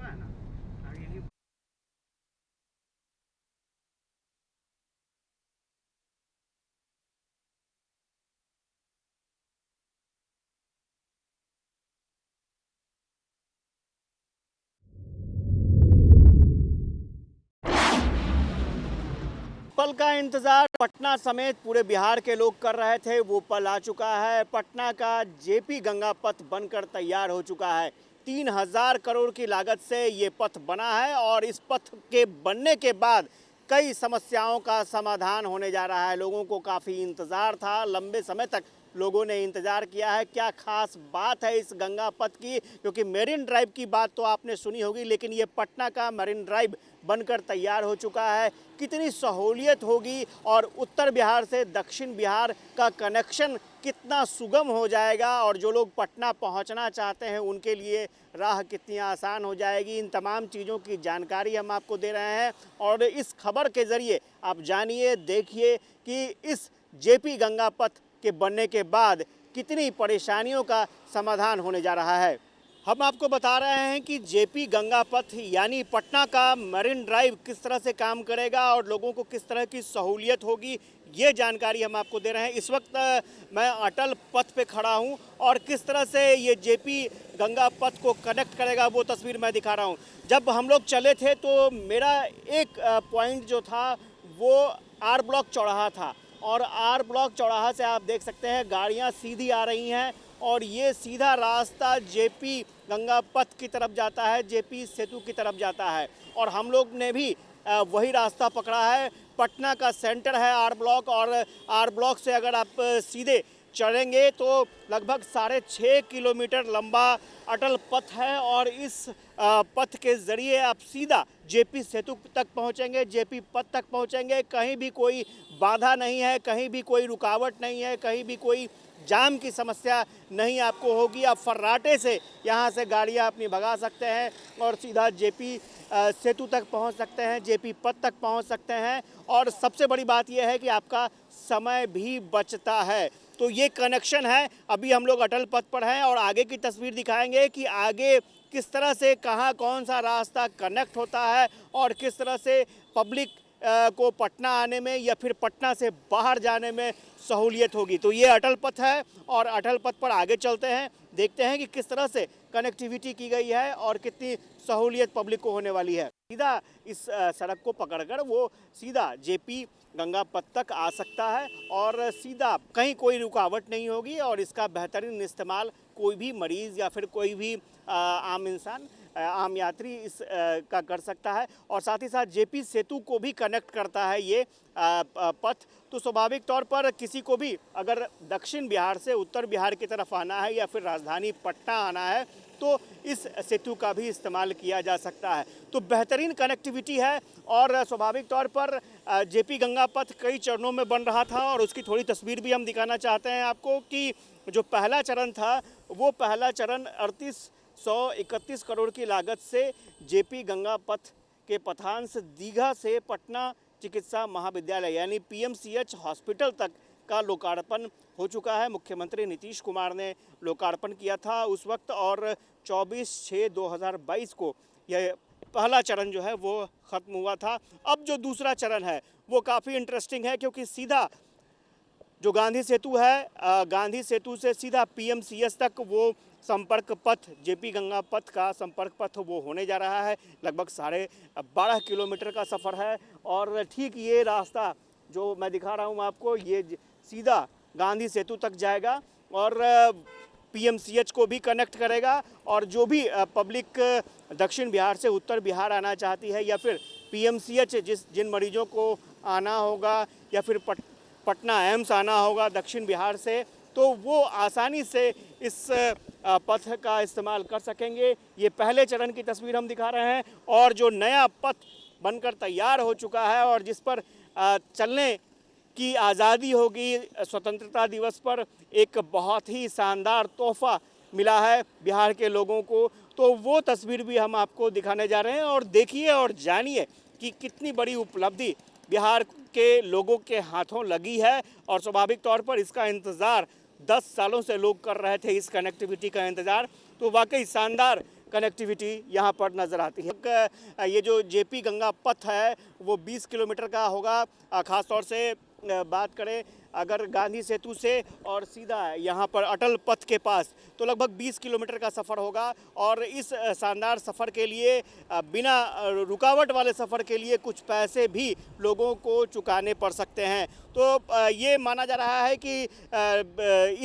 है ना आगे यही। पल का इंतजार पटना समेत पूरे बिहार के लोग कर रहे थे, वो पल आ चुका है। पटना का जेपी गंगा पथ बनकर तैयार हो चुका है। 3,000 करोड़ की लागत से ये पथ बना है और इस पथ के बनने के बाद कई समस्याओं का समाधान होने जा रहा है। लोगों को काफ़ी इंतज़ार था, लंबे समय तक लोगों ने इंतज़ार किया है। क्या खास बात है इस गंगा पथ की, क्योंकि मेरिन ड्राइव की बात तो आपने सुनी होगी, लेकिन ये पटना का मेरिन ड्राइव बनकर तैयार हो चुका है। कितनी सहूलियत होगी और उत्तर बिहार से दक्षिण बिहार का कनेक्शन कितना सुगम हो जाएगा और जो लोग पटना पहुंचना चाहते हैं उनके लिए राह कितनी आसान हो जाएगी। इन तमाम चीज़ों की जानकारी हम आपको दे रहे हैं और इस खबर के ज़रिए आप जानिए, देखिए कि इस जेपी गंगा पथ के बनने के बाद कितनी परेशानियों का समाधान होने जा रहा है। हम आपको बता रहे हैं कि जेपी गंगा पथ यानी पटना का मरीन ड्राइव किस तरह से काम करेगा और लोगों को किस तरह की सहूलियत होगी, ये जानकारी हम आपको दे रहे हैं। इस वक्त मैं अटल पथ पे खड़ा हूँ और किस तरह से ये जेपी गंगा पथ को कनेक्ट करेगा वो तस्वीर मैं दिखा रहा हूँ। जब हम लोग चले थे तो मेरा एक पॉइंट जो था वो आर ब्लॉक चौराहा था और आर ब्लॉक चौराहा से आप देख सकते हैं गाड़ियाँ सीधी आ रही हैं और ये सीधा रास्ता जेपी गंगा पथ की तरफ जाता है, जेपी सेतु की तरफ जाता है और हम लोग ने भी वही रास्ता पकड़ा है। पटना का सेंटर है आर ब्लॉक और आर ब्लॉक से अगर आप सीधे चढ़ेंगे तो लगभग 6.5 किलोमीटर लंबा अटल पथ है और इस पथ के ज़रिए आप सीधा जेपी सेतु तक पहुंचेंगे, जेपी पथ तक पहुंचेंगे। कहीं भी कोई बाधा नहीं है, कहीं भी कोई रुकावट नहीं है, कहीं भी कोई जाम की समस्या नहीं आपको होगी। आप फर्राटे से यहाँ से गाड़ियाँ अपनी भगा सकते हैं और सीधा जेपी सेतु तक पहुँच सकते हैं, जेपी पथ तक पहुँच सकते हैं और सबसे बड़ी बात यह है कि आपका समय भी बचता है। तो ये कनेक्शन है। अभी हम लोग अटल पथ पर हैं और आगे की तस्वीर दिखाएंगे कि आगे किस तरह से कहाँ कौन सा रास्ता कनेक्ट होता है और किस तरह से पब्लिक को पटना आने में या फिर पटना से बाहर जाने में सहूलियत होगी। तो ये अटल पथ है और अटल पथ पर आगे चलते हैं, देखते हैं कि किस तरह से कनेक्टिविटी की गई है और कितनी सहूलियत पब्लिक को होने वाली है। सीधा इस सड़क को पकड़कर वो सीधा जेपी गंगा पथ तक आ सकता है और सीधा कहीं कोई रुकावट नहीं होगी और इसका बेहतरीन इस्तेमाल कोई भी मरीज़ या फिर कोई भी आम इंसान, आम यात्री इस का कर सकता है और साथ ही साथ जेपी सेतु को भी कनेक्ट करता है ये पथ। तो स्वाभाविक तौर पर किसी को भी अगर दक्षिण बिहार से उत्तर बिहार की तरफ आना है या फिर राजधानी पटना आना है तो इस सेतु का भी इस्तेमाल किया जा सकता है। तो बेहतरीन कनेक्टिविटी है और स्वाभाविक तौर पर जेपी गंगा पथ कई चरणों में बन रहा था और उसकी थोड़ी तस्वीर भी हम दिखाना चाहते हैं आपको कि जो पहला चरण था वो पहला चरण 3831 करोड़ की लागत से जेपी गंगा पथ के पथांश दीघा से पटना चिकित्सा महाविद्यालय यानी पीएमसीएच हॉस्पिटल तक का लोकार्पण हो चुका है। मुख्यमंत्री नीतीश कुमार ने लोकार्पण किया था उस वक्त और 24/6/2022 को यह पहला चरण जो है वो ख़त्म हुआ था। अब जो दूसरा चरण है वो काफ़ी इंटरेस्टिंग है क्योंकि सीधा जो गांधी सेतु है, गांधी सेतु से सीधा पीएमसीएच तक वो संपर्क पथ, जेपी गंगा पथ का संपर्क पथ वो होने जा रहा है। लगभग 12.5 किलोमीटर का सफ़र है और ठीक ये रास्ता जो मैं दिखा रहा हूँ आपको, ये सीधा गांधी सेतु तक जाएगा और पीएमसीएच को भी कनेक्ट करेगा और जो भी पब्लिक दक्षिण बिहार से उत्तर बिहार आना चाहती है या फिर पीएमसीएच जिन मरीजों को आना होगा या फिर पटना एम्स आना होगा दक्षिण बिहार से, तो वो आसानी से इस पथ का इस्तेमाल कर सकेंगे। ये पहले चरण की तस्वीर हम दिखा रहे हैं और जो नया पथ बनकर तैयार हो चुका है और जिस पर चलने की आज़ादी होगी स्वतंत्रता दिवस पर, एक बहुत ही शानदार तोहफा मिला है बिहार के लोगों को। तो वो तस्वीर भी हम आपको दिखाने जा रहे हैं और देखिए और जानिए कि कितनी बड़ी उपलब्धि बिहार के लोगों के हाथों लगी है और स्वाभाविक तौर पर इसका इंतज़ार 10 सालों से लोग कर रहे थे, इस कनेक्टिविटी का इंतज़ार। तो वाकई शानदार कनेक्टिविटी यहाँ पर नज़र आती है। ये जो जेपी गंगा पथ है वो 20 किलोमीटर का होगा। ख़ास तौर से बात करें अगर गांधी सेतु से और सीधा यहाँ पर अटल पथ के पास तो लगभग 20 किलोमीटर का सफ़र होगा। और इस शानदार सफ़र के लिए बिना रुकावट वाले सफ़र के लिए कुछ पैसे भी लोगों को चुकाने पड़ सकते हैं। तो ये माना जा रहा है कि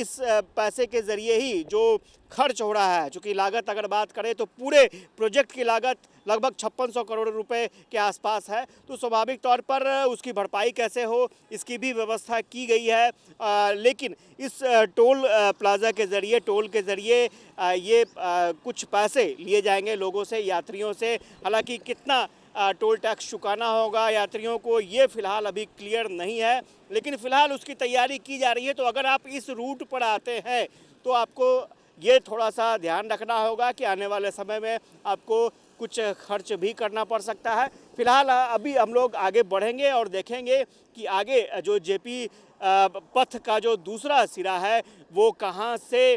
इस पैसे के ज़रिए ही जो खर्च हो रहा है, चूँकि लागत अगर बात करें तो पूरे प्रोजेक्ट की लागत लगभग 5600 करोड़ रुपए के आसपास है। तो स्वाभाविक तौर पर उसकी भरपाई कैसे हो इसकी भी व्यवस्था की गई है। लेकिन इस टोल प्लाज़ा के ज़रिए, टोल के ज़रिए ये कुछ पैसे लिए जाएंगे लोगों से, यात्रियों से। हालांकि कितना टोल टैक्स चुकाना होगा यात्रियों को ये फ़िलहाल अभी क्लियर नहीं है, लेकिन फ़िलहाल उसकी तैयारी की जा रही है। तो अगर आप इस रूट पर आते हैं तो आपको ये थोड़ा सा ध्यान रखना होगा कि आने वाले समय में आपको कुछ खर्च भी करना पड़ सकता है। फिलहाल अभी हम लोग आगे बढ़ेंगे और देखेंगे कि आगे जो जेपी पथ का जो दूसरा सिरा है वो कहाँ से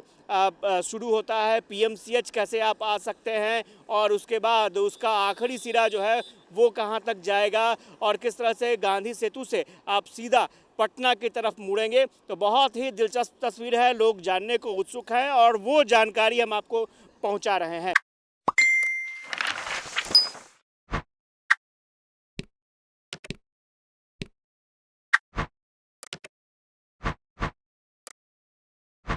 शुरू होता है, पीएमसीएच कैसे आप आ सकते हैं और उसके बाद उसका आखिरी सिरा जो है वो कहाँ तक जाएगा और किस तरह से गांधी सेतु से आप सीधा पटना की तरफ मुड़ेंगे। तो बहुत ही दिलचस्प तस्वीर है, लोग जानने को उत्सुक हैं और वो जानकारी हम आपको पहुंचा रहे हैं।